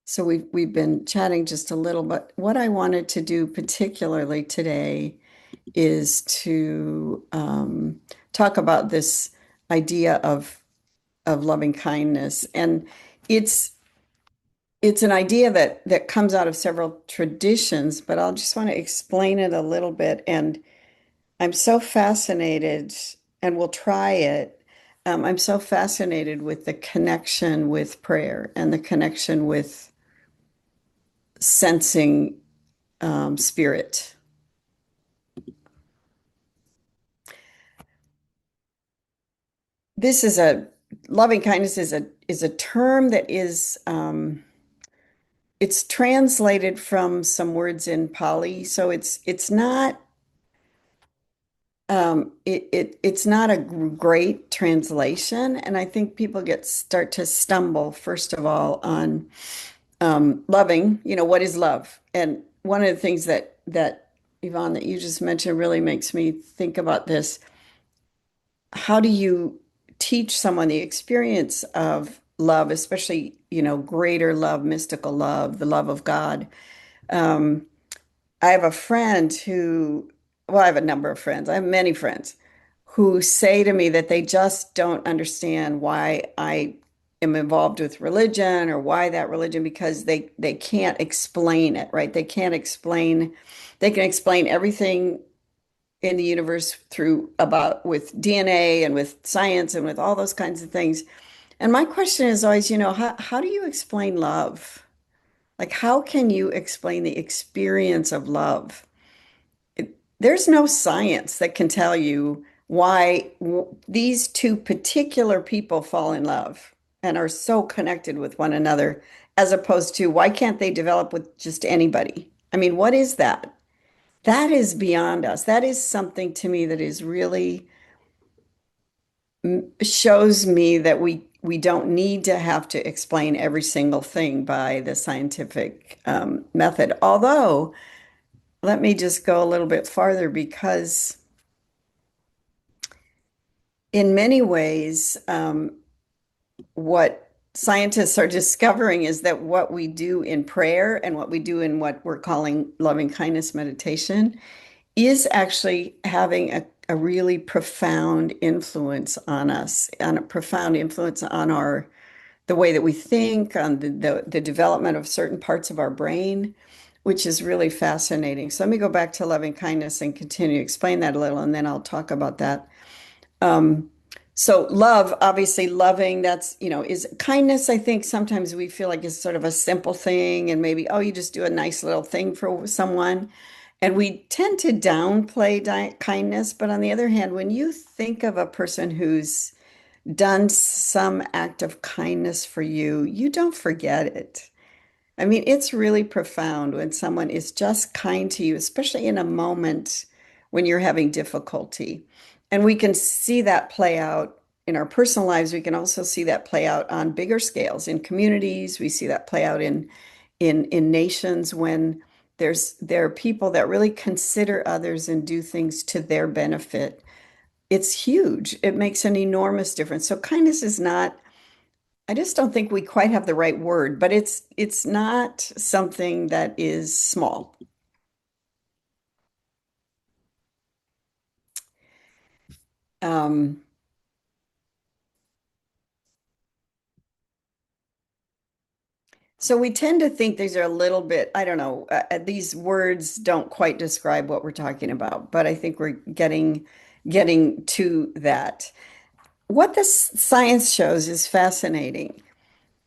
So we've been chatting just a little, but what I wanted to do particularly today is to talk about this idea of loving kindness, and it's it's an idea that comes out of several traditions, but I'll just want to explain it a little bit. And I'm so fascinated, and we'll try it. I'm so fascinated with the connection with prayer and the connection with sensing spirit. This is a Loving kindness is a term that is it's translated from some words in Pali, so it's not it's not a great translation, and I think people get start to stumble first of all on loving. What is love? And one of the things that Yvonne, that you just mentioned really makes me think about this. How do you teach someone the experience of love, especially, greater love, mystical love, the love of God? Um, I have a friend well, I have a number of friends. I have many friends who say to me that they just don't understand why I am involved with religion or why that religion, because they can't explain it, right? They can explain everything in the universe through about with DNA and with science and with all those kinds of things. And my question is always, how do you explain love? Like, how can you explain the experience of love? There's no science that can tell you why these two particular people fall in love and are so connected with one another, as opposed to why can't they develop with just anybody? I mean, what is that? That is beyond us. That is something to me that is really shows me that we don't need to have to explain every single thing by the scientific method. Although, let me just go a little bit farther, because in many ways, what scientists are discovering is that what we do in prayer and what we do in what we're calling loving kindness meditation is actually having a really profound influence on us, and a profound influence on the way that we think, on the development of certain parts of our brain, which is really fascinating. So let me go back to loving kindness and continue to explain that a little, and then I'll talk about that. Um, so love, obviously loving, that's, is kindness. I think sometimes we feel like it's sort of a simple thing, and maybe, oh, you just do a nice little thing for someone. And we tend to downplay kindness. But on the other hand, when you think of a person who's done some act of kindness for you, you don't forget it. I mean, it's really profound when someone is just kind to you, especially in a moment when you're having difficulty. And we can see that play out in our personal lives. We can also see that play out on bigger scales in communities. We see that play out in nations when there are people that really consider others and do things to their benefit. It's huge. It makes an enormous difference. So kindness is not, I just don't think we quite have the right word, but it's not something that is small. Um, so we tend to think these are a little bit, I don't know, these words don't quite describe what we're talking about, but I think we're getting to that. What this science shows is fascinating,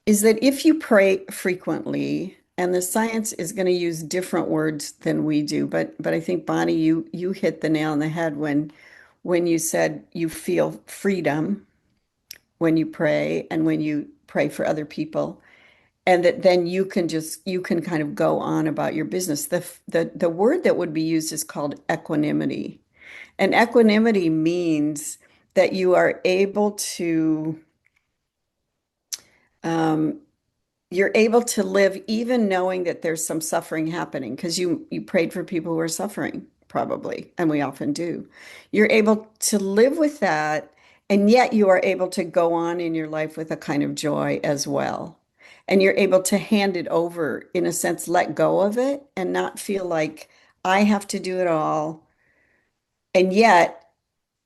is that if you pray frequently, and the science is going to use different words than we do, but I think, Bonnie, you hit the nail on the head when you said you feel freedom when you pray and when you pray for other people, and that then you can kind of go on about your business. The word that would be used is called equanimity. And equanimity means that you are able to um, you're able to live even knowing that there's some suffering happening, because you prayed for people who are suffering, probably, and we often do. You're able to live with that, and yet you are able to go on in your life with a kind of joy as well. and you're able to hand it over, in a sense, let go of it and not feel like I have to do it all. And yet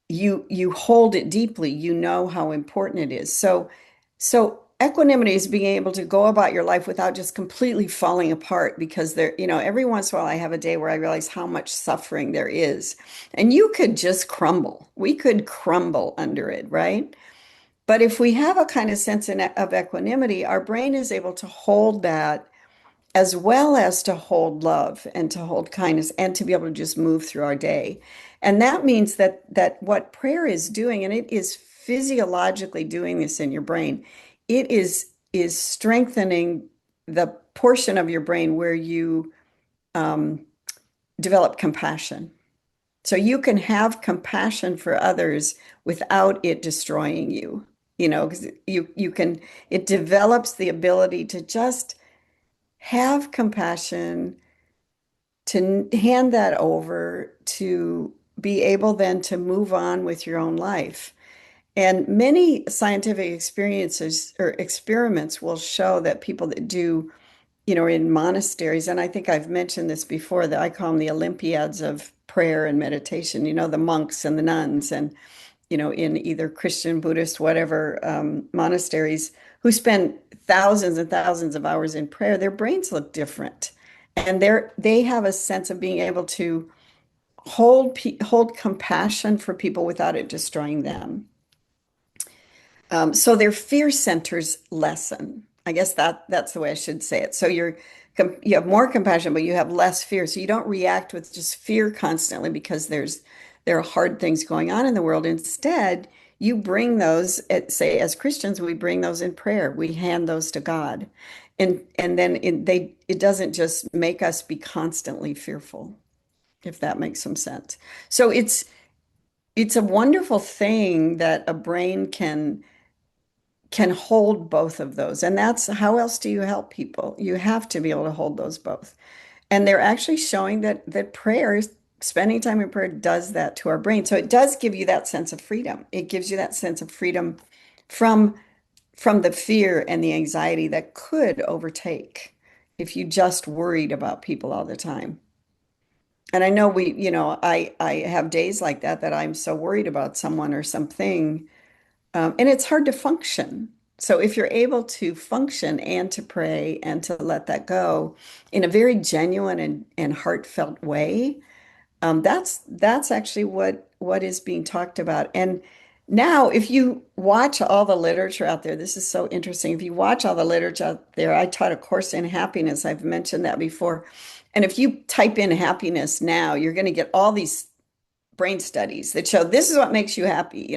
you hold it deeply. You know how important it is. So equanimity is being able to go about your life without just completely falling apart, because there, every once in a while I have a day where I realize how much suffering there is. And you could just crumble. We could crumble under it, right? But if we have a kind of sense of equanimity, our brain is able to hold that, as well as to hold love and to hold kindness and to be able to just move through our day. And that means that what prayer is doing, and it is physiologically doing this in your brain, it is strengthening the portion of your brain where you um, develop compassion. So you can have compassion for others without it destroying you. Because you can, it develops the ability to just have compassion, to hand that over, to be able then to move on with your own life. And many scientific experiences or experiments will show that people that do, in monasteries, and I think I've mentioned this before, that I call them the Olympiads of prayer and meditation, the monks and the nuns, and in either Christian, Buddhist, whatever monasteries, who spend thousands and thousands of hours in prayer, their brains look different. And they have a sense of being able to hold compassion for people without it destroying them. So their fear centers lessen. I guess that's the way I should say it. So you have more compassion, but you have less fear. So you don't react with just fear constantly because there are hard things going on in the world. Instead, you bring those, say, as Christians, we bring those in prayer. We hand those to God, and then it doesn't just make us be constantly fearful, if that makes some sense. So it's a wonderful thing that a brain can hold both of those. And that's how else do you help people? You have to be able to hold those both. And they're actually showing that prayer, spending time in prayer, does that to our brain. So it does give you that sense of freedom. It gives you that sense of freedom from from the fear and the anxiety that could overtake if you just worried about people all the time. And I know I have days like that I'm so worried about someone or something, and it's hard to function. So if you're able to function and to pray and to let that go in a very genuine and heartfelt way, that's actually what is being talked about. And now, if you watch all the literature out there, this is so interesting. If you watch all the literature out there, I taught a course in happiness. I've mentioned that before. And if you type in happiness now, you're going to get all these brain studies that show this is what makes you happy.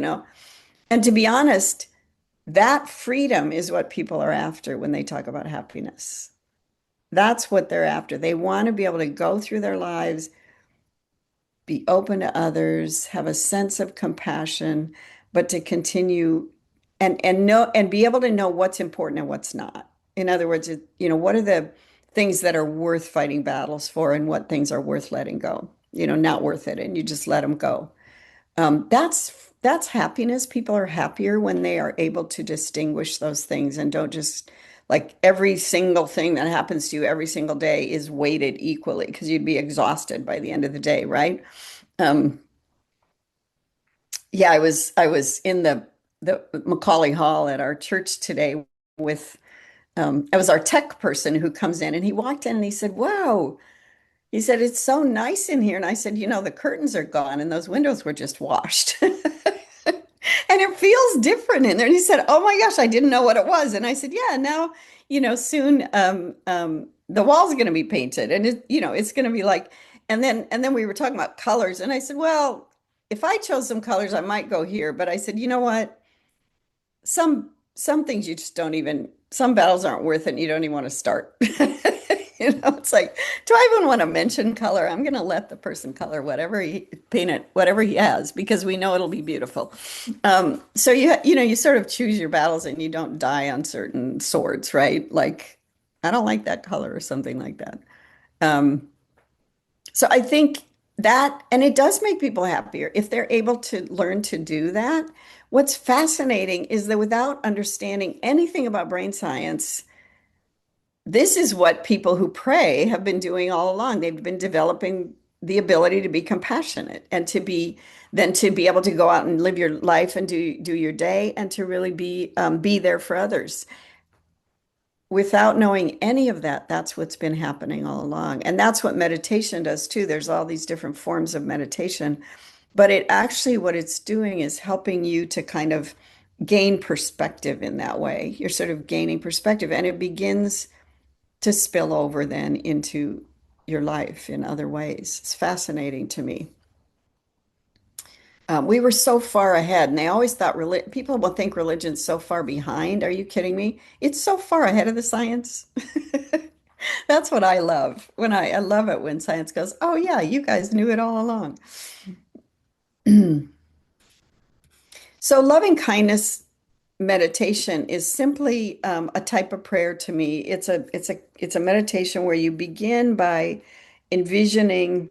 And to be honest, that freedom is what people are after when they talk about happiness. That's what they're after. They want to be able to go through their lives, be open to others, have a sense of compassion, but to continue and know and be able to know what's important and what's not. In other words, what are the things that are worth fighting battles for and what things are worth letting go, not worth it, and you just let them go. That's happiness. People are happier when they are able to distinguish those things and don't just like every single thing that happens to you every single day is weighted equally, because you'd be exhausted by the end of the day, right? Um, yeah, I was in the Macaulay Hall at our church today with I was our tech person who comes in, and he walked in and he said, "Wow." He said, "It's so nice in here." And I said, "The curtains are gone and those windows were just washed." And it feels different in there. And he said, "Oh my gosh, I didn't know what it was." And I said, "Yeah, now, soon the wall's going to be painted and it's going to be like," and then we were talking about colors. And I said, "Well, if I chose some colors, I might go here." But I said, "You know what? Some things you just don't even, some battles aren't worth it and you don't even want to start." It's like, do I even want to mention color? I'm going to let the person color whatever he paint it, whatever he has, because we know it'll be beautiful. So you sort of choose your battles and you don't die on certain swords, right? Like, I don't like that color or something like that. Um, so I think that, and it does make people happier if they're able to learn to do that. What's fascinating is that without understanding anything about brain science, this is what people who pray have been doing all along. They've been developing the ability to be compassionate and to be able to go out and live your life and do your day and to really be there for others. Without knowing any of that, that's what's been happening all along. And that's what meditation does too. There's all these different forms of meditation, but it actually, what it's doing is helping you to kind of gain perspective in that way. You're sort of gaining perspective, and it begins to spill over then into your life in other ways. It's fascinating to me. We were so far ahead, and they always thought people will think religion's so far behind. Are you kidding me? It's so far ahead of the science. That's what I love. I love it when science goes, "Oh yeah, you guys knew it all along." So loving kindness meditation is simply a type of prayer to me. It's a meditation where you begin by envisioning.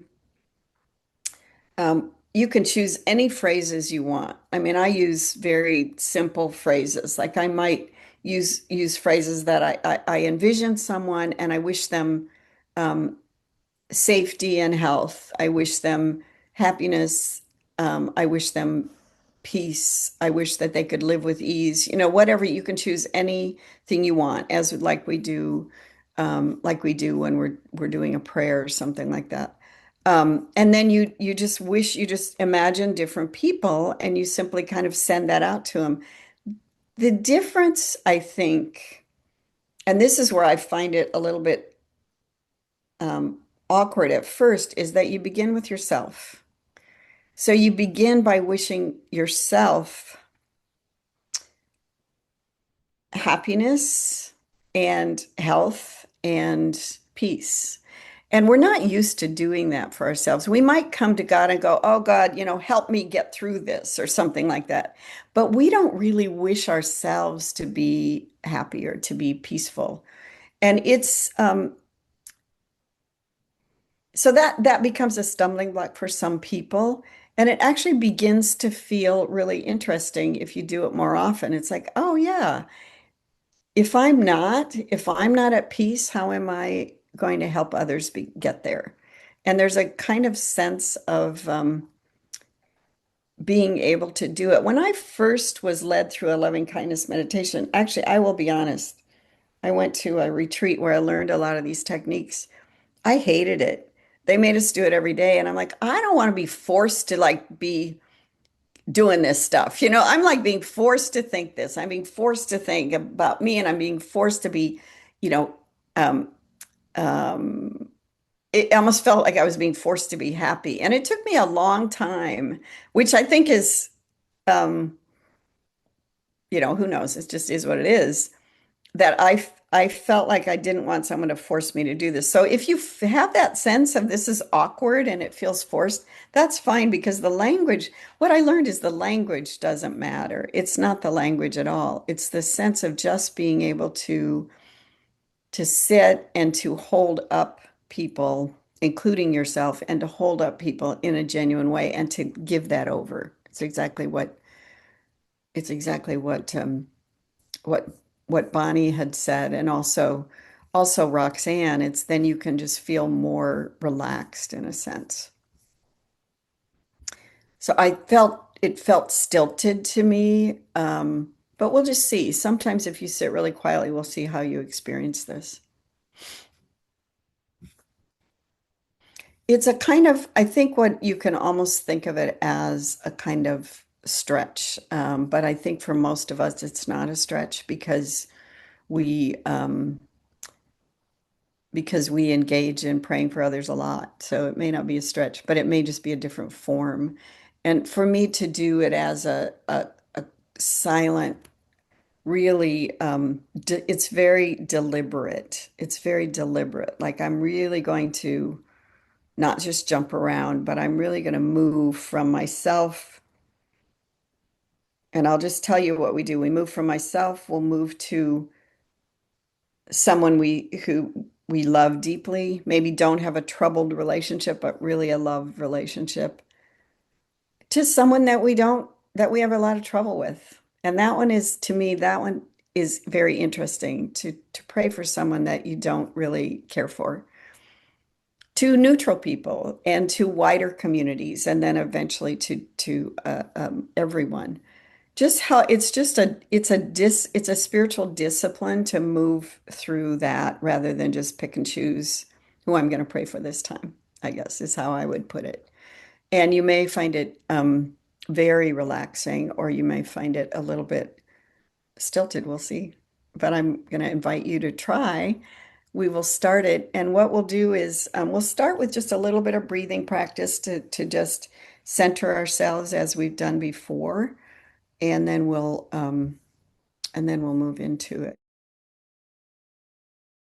You can choose any phrases you want. I mean, I use very simple phrases. Like I might use phrases that I envision someone and I wish them um, safety and health. I wish them happiness. I wish them peace. I wish that they could live with ease. Whatever, you can choose anything you want, as like we do when we're doing a prayer or something like that. And then you just imagine different people and you simply kind of send that out to them. The difference, I think, and this is where I find it a little bit awkward at first, is that you begin with yourself. So you begin by wishing yourself happiness and health and peace. And we're not used to doing that for ourselves. We might come to God and go, "Oh God, help me get through this," or something like that. But we don't really wish ourselves to be happy or to be peaceful. And it's so that becomes a stumbling block for some people. And it actually begins to feel really interesting if you do it more often. It's like, oh yeah, if I'm not at peace, how am I going to help others get there? And there's a kind of sense of being able to do it. When I first was led through a loving kindness meditation, actually, I will be honest, I went to a retreat where I learned a lot of these techniques. I hated it. They made us do it every day, and I'm like, I don't want to be forced to like be doing this stuff. I'm like being forced to think this. I'm being forced to think about me, and I'm being forced to be, you know, um, um, it almost felt like I was being forced to be happy. And it took me a long time, which I think is, um, who knows? It just is what it is. That I felt like I didn't want someone to force me to do this. So if you have that sense of this is awkward and it feels forced, that's fine because what I learned is the language doesn't matter. It's not the language at all. It's the sense of just being able to sit and to hold up people, including yourself, and to hold up people in a genuine way and to give that over. It's exactly what what what Bonnie had said, and also Roxanne. It's then you can just feel more relaxed in a sense. So it felt stilted to me, but we'll just see. Sometimes if you sit really quietly, we'll see how you experience this. It's a kind of, I think what you can almost think of it as a kind of stretch. But I think for most of us, it's not a stretch we um, because we engage in praying for others a lot. So it may not be a stretch, but it may just be a different form. And for me to do it as a silent, really, it's very deliberate. It's very deliberate. Like I'm really going to not just jump around, but I'm really going to move from myself. And I'll just tell you what we do. We move from myself, we'll move to someone who we love deeply, maybe don't have a troubled relationship, but really a love relationship, to someone that we have a lot of trouble with. And that one is, to me, that one is very interesting to pray for someone that you don't really care for, to neutral people and to wider communities, and then eventually to everyone. Just how it's a spiritual discipline to move through that rather than just pick and choose who I'm going to pray for this time, I guess is how I would put it. And you may find it very relaxing, or you may find it a little bit stilted. We'll see. But I'm going to invite you to try. We will start it. And what we'll do is we'll start with just a little bit of breathing practice to just center ourselves as we've done before. And then we'll move into it.